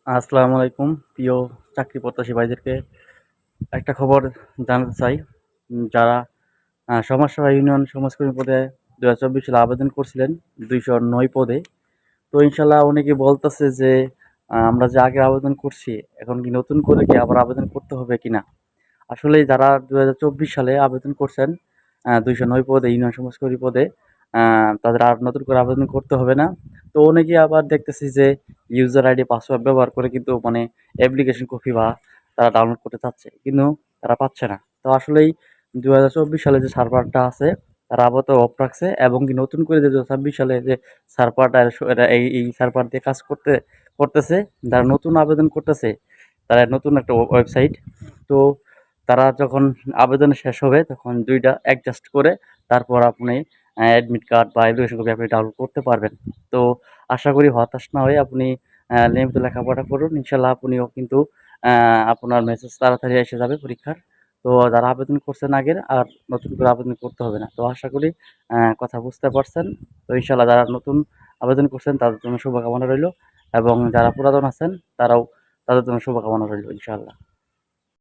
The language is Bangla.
আসসালামু আলাইকুম প্রিয় চাকরি প্রত্যাশী ভাইদেরকে একটা খবর জানাতে চাই। যারা সমাজসেবা ইউনিয়ন সমাজকর্মী পদে ২০২৪ সালে আবেদন করছিলেন ২০৯ পদে। তো ইনশাল্লাহ অনেকে বলতেছে যে আমরা যে আগে আবেদন করছি এখন কি নতুন করে কি আবার আবেদন করতে হবে কিনা। আসলে যারা ২০২৪ সালে আবেদন করছেন ২০৯ পদে ইউনিয়ন সমাজকর্মী পদে তাদের আর নতুন করে আবেদন করতে হবে না। তো অনেকে আবার দেখতেছি যে ইউজার আইডি পাসওয়ার্ড ব্যবহার করে কিন্তু মানে অ্যাপ্লিকেশন কপি বা তারা ডাউনলোড করতে চাচ্ছে কিন্তু তারা পাচ্ছে না। তো আসলেই ২০২৪ সালে যে সার্ভারটা আছে তারা আপাতত অফ রাখছে এবং কি নতুন করে যে ২০২৬ সালে যে সার্ভারটা এই সার্ভার দিয়ে কাজ করতেছে, যারা নতুন আবেদন করতেছে তারা নতুন একটা ওয়েবসাইট। তো তারা যখন আবেদন শেষ হবে তখন ২ টা অ্যাডজাস্ট করে তারপর আপনি অ্যাডমিট কার্ড বা এডুকেশন কপি আপনি ডাউনলোড করতে পারবেন। তো আশা করি হতাশ না হয়ে আপনি নিয়মিত লেখাপড়া করুন। ইনশাআল্লাহ আপনিও কিন্তু আপনার মেসেজ তাড়াতাড়ি এসে যাবে পরীক্ষার। তো যারা আবেদন করছেন আগের আর নতুন করে আবেদন করতে হবে না। তো আশা করি কথা বুঝতে পারছেন। তো ইনশাআল্লাহ যারা নতুন আবেদন করছেন তাদের জন্য শুভকামনা রইলো এবং যারা পুরাতন আছেন তারাও তাদের জন্য শুভকামনা রইলো ইনশাআল্লাহ।